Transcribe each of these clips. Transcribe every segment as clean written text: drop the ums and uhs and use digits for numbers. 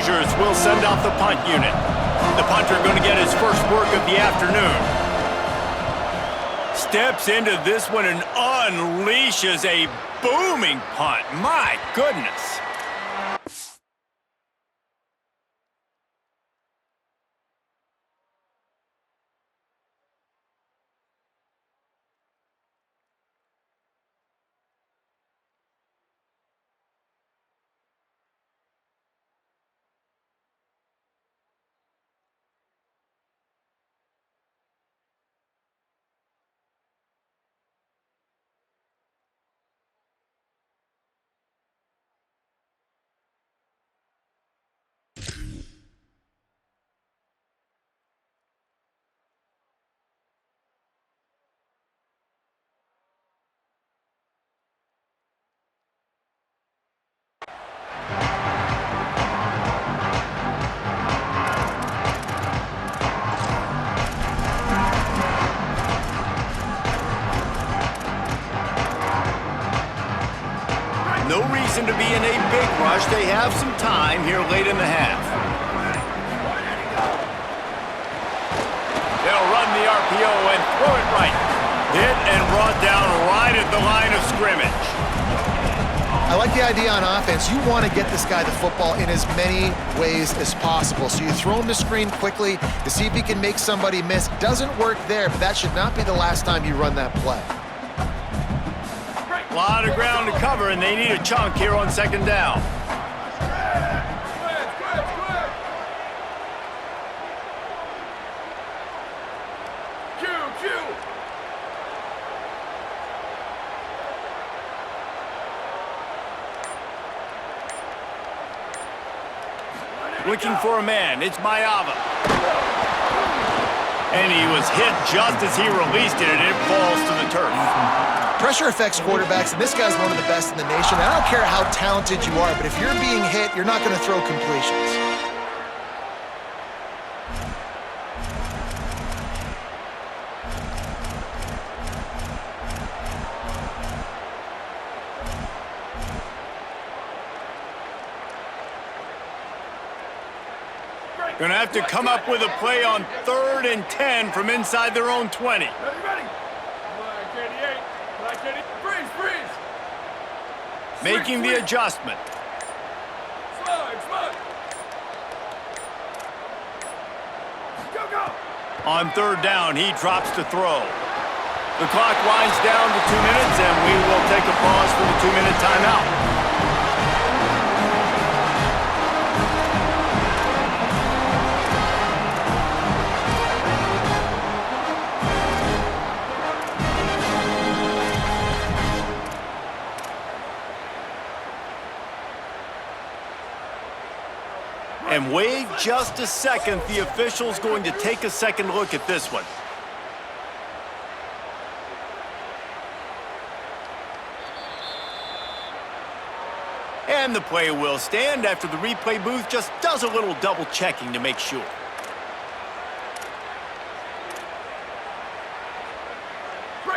Hoosiers will send off the punt unit. The punter going to get his first work of the afternoon. Steps into this one and unleashes a booming punt. My goodness. No reason to be in a big rush. They have some time here late in the half. They'll run the RPO and throw it right. Hit and brought down right at the line of scrimmage. I like the idea on offense. You want to get this guy the football in as many ways as possible. So you throw him the screen quickly to see if he can make somebody miss. Doesn't work there, but that should not be the last time you run that play. A lot of ground to cover, and they need a chunk here on second down. Looking for a man. It's Mayava. And he was hit just as he released it, and it falls to the turf. Pressure affects quarterbacks, and this guy's one of the best in the nation. I don't care how talented you are, but if you're being hit, you're not going to throw completions. Going to have to come up with a play on 3rd and 10 from inside their own 20. Making the adjustment. On 3rd down, he drops to throw. The clock winds down to 2 minutes, and we will take a pause for the 2-minute timeout. And wait just a second, the official's going to take a second look at this one. And the play will stand after the replay booth just does a little double checking to make sure.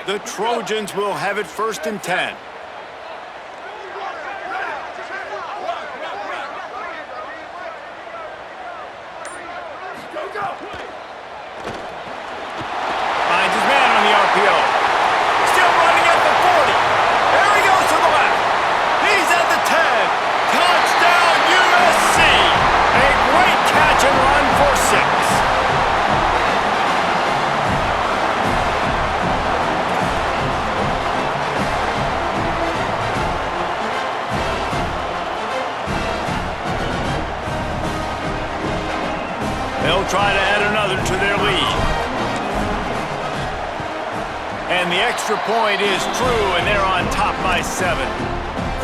The Trojans will have it 1st and 10. Finds his man on the RPO. Still running at the 40. There he goes to the left. He's at the 10. Touchdown USC. A great catch and run for 6. They'll try to add another to their lead. And the extra point is true, and they're on top by 7.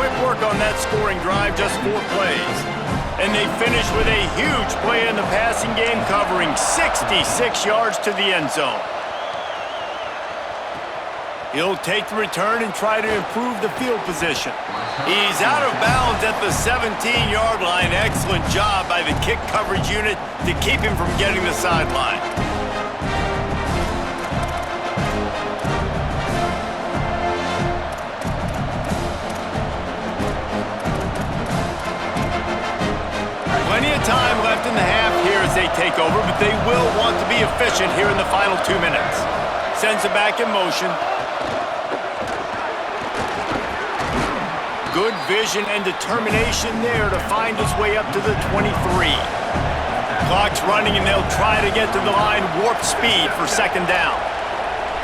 Quick work on that scoring drive, just 4 plays. And they finish with a huge play in the passing game, covering 66 yards to the end zone. He'll take the return and try to improve the field position. He's out of bounds at the 17-yard line. Excellent job by the kick coverage unit to keep him from getting the sideline. Plenty of time take over, but they will want to be efficient here in the final 2 minutes. Sends it back in motion. Good vision and determination there to find his way up to the 23. Clock's running, and they'll try to get to the line warp speed for second down.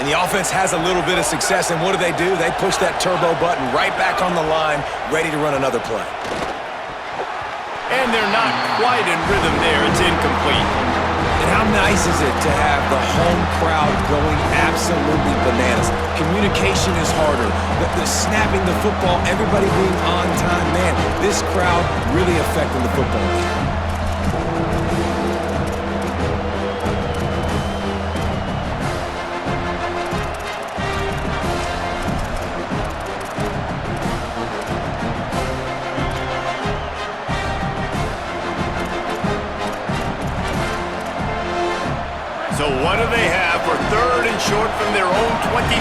And the offense has a little bit of success, and what do? They push that turbo button right back on the line, ready to run another play. And they're not quite in rhythm there. It's incomplete. And how nice is it to have the home crowd going absolutely bananas? Communication is harder. The snapping the football, everybody being on time. Man, this crowd really affecting the football game. So what do they have for third and short from their own 23?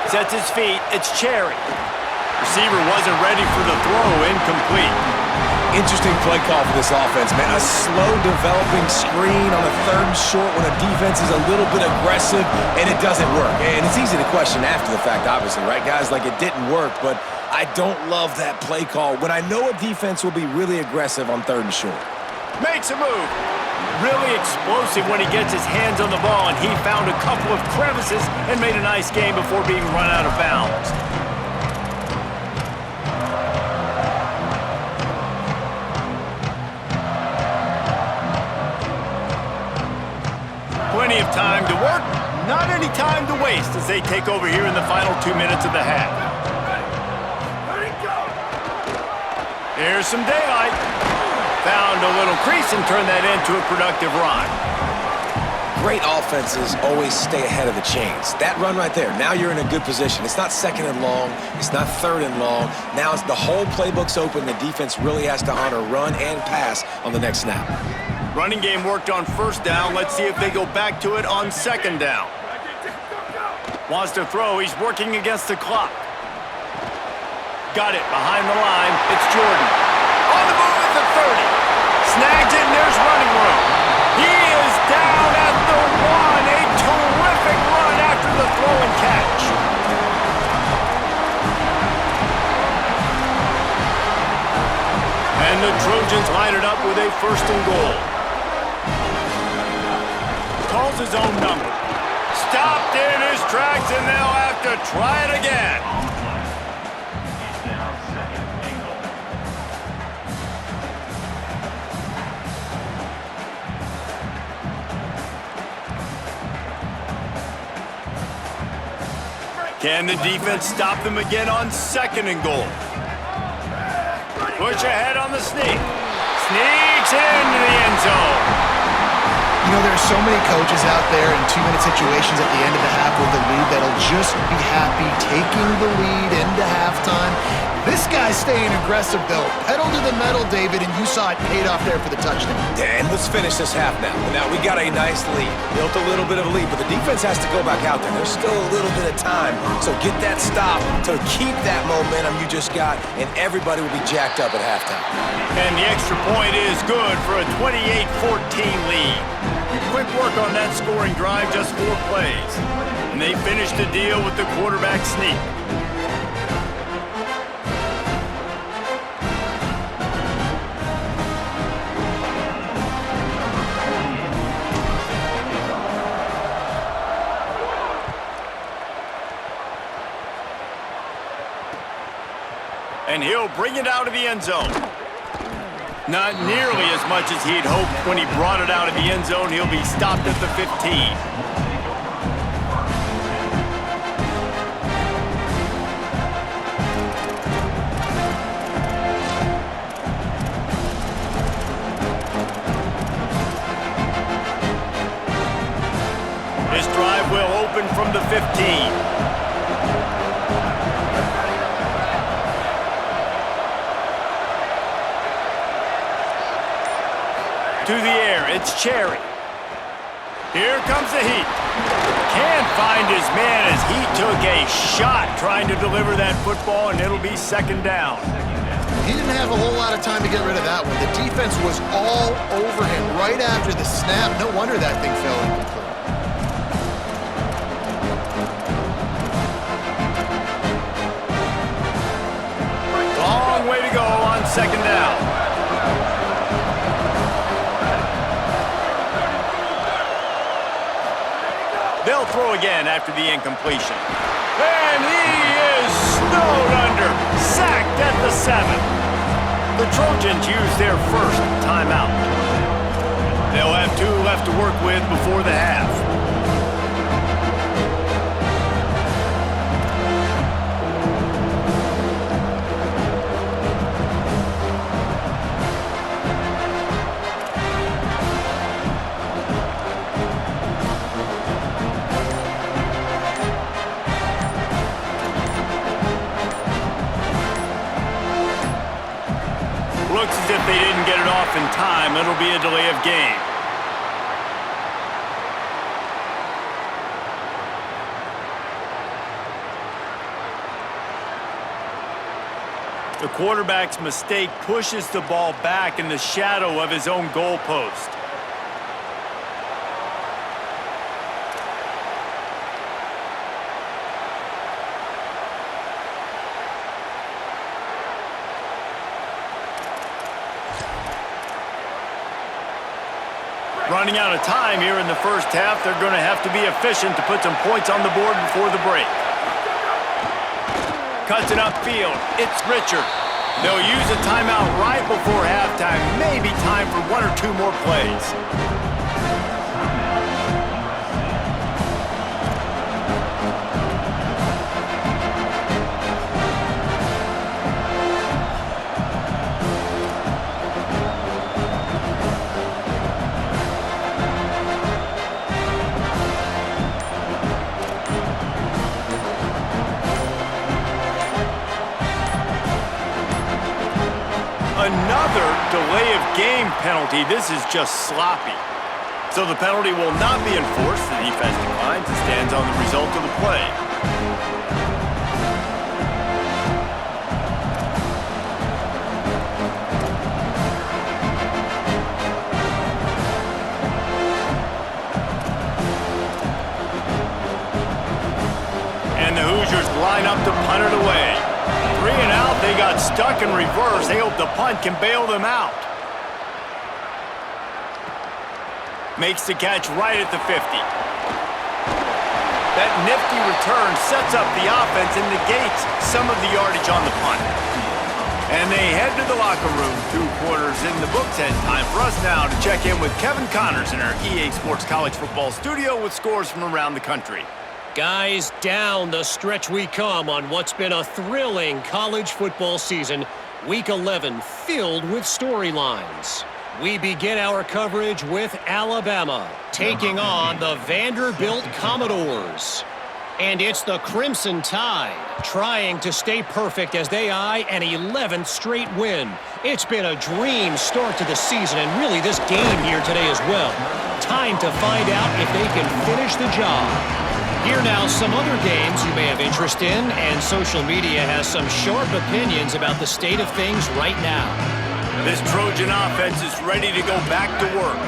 Sets his feet. It's Cherry. Receiver wasn't ready for the throw. Incomplete. Interesting play call for this offense, man. A slow developing screen on a third and short when a defense is a little bit aggressive and it doesn't work. And it's easy to question after the fact, obviously, right, guys? Like, it didn't work, but I don't love that play call when I know a defense will be really aggressive on third and short. Makes a move. Really explosive when he gets his hands on the ball, and he found a couple of crevices and made a nice game before being run out of bounds. Plenty of time to work, not any time to waste as they take over here in the final 2 minutes of the half. Here's some daylight. Found a little crease and turned that into a productive run. Great offenses always stay ahead of the chains. That run right there, now you're in a good position. It's not second and long. It's not third and long. Now the whole playbook's open. The defense really has to honor run and pass on the next snap. Running game worked on first down. Let's see if they go back to it on second down. Wants to throw. He's working against the clock. Got it behind the line. It's Jordan. On the move at the 30. Snags it, and there's running room. He is down at the 1. A terrific run after the throw and catch. And the Trojans line it up with a first and goal. Calls his own number. Stopped in his tracks, and they'll have to try it again. Can the defense stop them again on second and goal? Push ahead on the sneak. Sneaks into the end zone. You know, there are so many coaches out there in 2-minute situations at the end of the half with the lead that'll just be happy taking the lead into halftime. This guy's staying aggressive, though. Pedal to the metal, David, and you saw it paid off there for the touchdown. Yeah, and let's finish this half now. Now, we got a nice lead. Built a little bit of a lead, but the defense has to go back out there. There's still a little bit of time. So get that stop to keep that momentum you just got, and everybody will be jacked up at halftime. And the extra point is good for a 28-14 lead. Quick work on that scoring drive, just 4 plays. And they finished the deal with the quarterback sneak. And he'll bring it out of the end zone. Not nearly as much as he'd hoped when he brought it out of the end zone. He'll be stopped at the 15. This drive will open from the 15. To the air, it's Cherry. Here comes the heat. Can't find his man as he took a shot trying to deliver that football, and it'll be second down. he didn't have a whole lot of time to get rid of that one. The defense was all over him right after the snap. No wonder that thing fell incomplete. Long way to go on second down. They'll throw again after the incompletion. And he is snowed under, sacked at the 7. The Trojans use their first timeout. They'll have 2 left to work with before the half. Looks as if they didn't get it off in time. It'll be a delay of game. The quarterback's mistake pushes the ball back in the shadow of his own goalpost. Running out of time here in the first half, they're going to have to be efficient to put some points on the board before the break. Cuts it upfield. It's Richard. They'll use a timeout right before halftime. Maybe time for 1 or 2 more plays. Another delay of game penalty. This is just sloppy. So the penalty will not be enforced. The defense declines and stands on the result of the play. And the Hoosiers line up to punt it away. 3 and out, they got stuck in reverse. They hope the punt can bail them out. Makes the catch right at the 50. That nifty return sets up the offense and negates some of the yardage on the punt. And they head to the locker room. 2 quarters in the books, and time for us now to check in with Kevin Connors in our EA Sports College Football studio with scores from around the country. Guys, down the stretch we come on what's been a thrilling college football season. Week 11 filled with storylines. We begin our coverage with Alabama taking on the Vanderbilt Commodores. And it's the Crimson Tide trying to stay perfect as they eye an 11th straight win. It's been a dream start to the season, and really this game here today as well. Time to find out if they can finish the job. Here now, some other games you may have interest in, and social media has some sharp opinions about the state of things right now. This Trojan offense is ready to go back to work.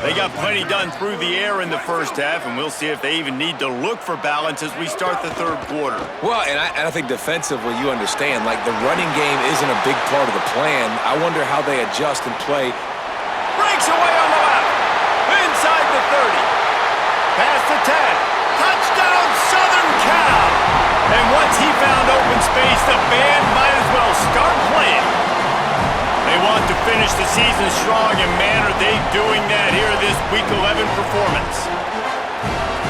They got plenty done through the air in the first half, and we'll see if they even need to look for balance as we start the 3rd quarter. Well, and I think defensively, you understand, like the running game isn't a big part of the plan. I wonder how they adjust and play. Breaks away on the left. Inside the 30. Past the 10. Touchdown, Southern Cal! And once he found open space, the band might as well start playing. They want to finish the season strong, and man, are they doing that here in this Week 11 performance.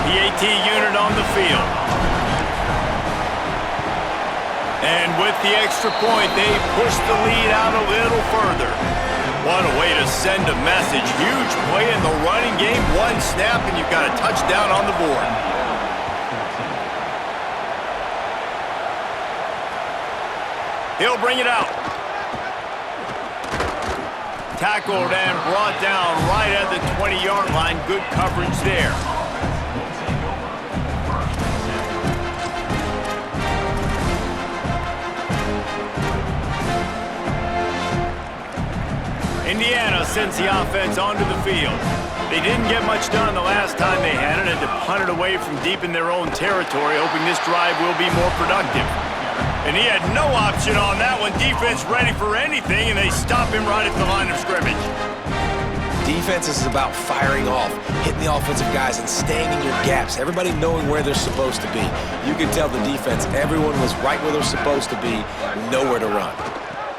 The AT unit on the field. And with the extra point, they push the lead out a little further. What a way to send a message. Huge play in the running game. 1 snap, and you've got a touchdown on the board. He'll bring it out. Tackled and brought down right at the 20-yard line. Good coverage there. sends the offense onto the field. They didn't get much done the last time they had it, and to punt it away from deep in their own territory, hoping this drive will be more productive. And he had no option on that one. Defense ready for anything, and they stop him right at the line of scrimmage. Defense is about firing off, hitting the offensive guys, and staying in your gaps. Everybody knowing where they're supposed to be. You can tell the defense, everyone was right where they're supposed to be, nowhere to run.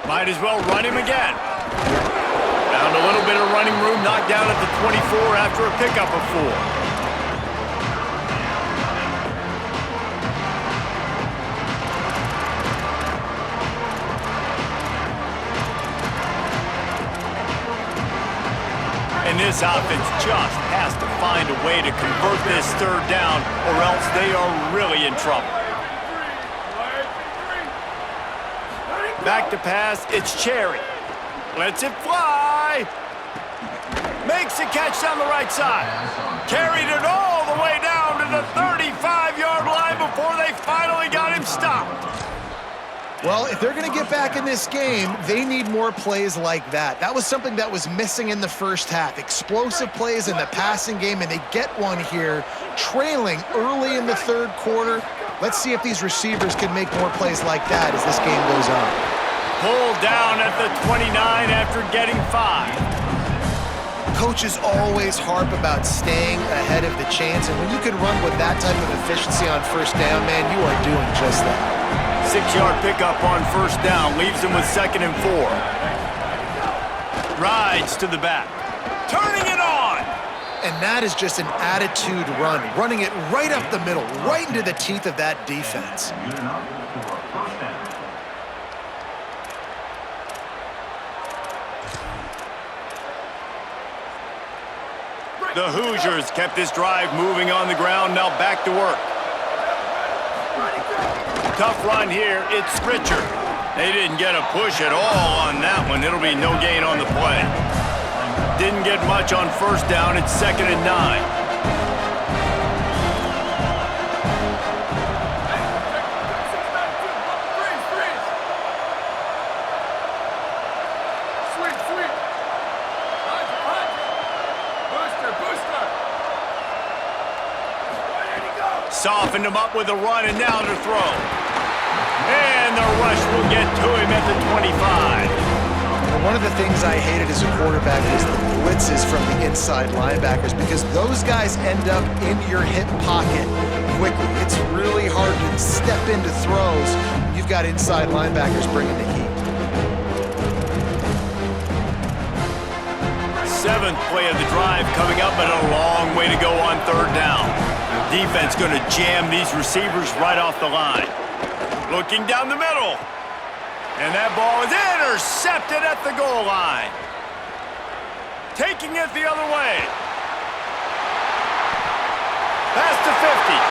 Might as well run him again. Found a little bit of running room, knocked down at the 24 after a pickup of 4. And this offense just has to find a way to convert this third down, or else they are really in trouble. Back to pass, it's Cherry. Lets it fly. Makes a catch down the right side. Carried it all the way down to the 35-yard line before they finally got him stopped. Well, if they're going to get back in this game, they need more plays like that. That was something that was missing in the first half. Explosive plays in the passing game, and they get one here, trailing early in the third quarter. Let's see if these receivers can make more plays like that as this game goes on. Pulled down at the 29 after getting 5. Coaches always harp about staying ahead of the chains, and when you can run with that type of efficiency on first down, man, you are doing just that. 6-yard pickup on first down, leaves them with 2nd and 4. Rides to the back, turning it on. And that is just an attitude run, running it right up the middle, right into the teeth of that defense. The Hoosiers kept this drive moving on the ground, now back to work. Tough run here, it's Richard. They didn't get a push at all on that one. It'll be no gain on the play. Didn't get much on first down, it's 2nd and 9. Softened him up with a run, and now to throw. And the rush will get to him at the 25. And one of the things I hated as a quarterback was the blitzes from the inside linebackers, because those guys end up in your hip pocket quickly. It's really hard to step into throws when you've got inside linebackers bringing the heat. 7th play of the drive coming up, but a long way to go on third down. Defense going to jam these receivers right off the line. Looking down the middle. And that ball is intercepted at the goal line. Taking it the other way. Past the 50.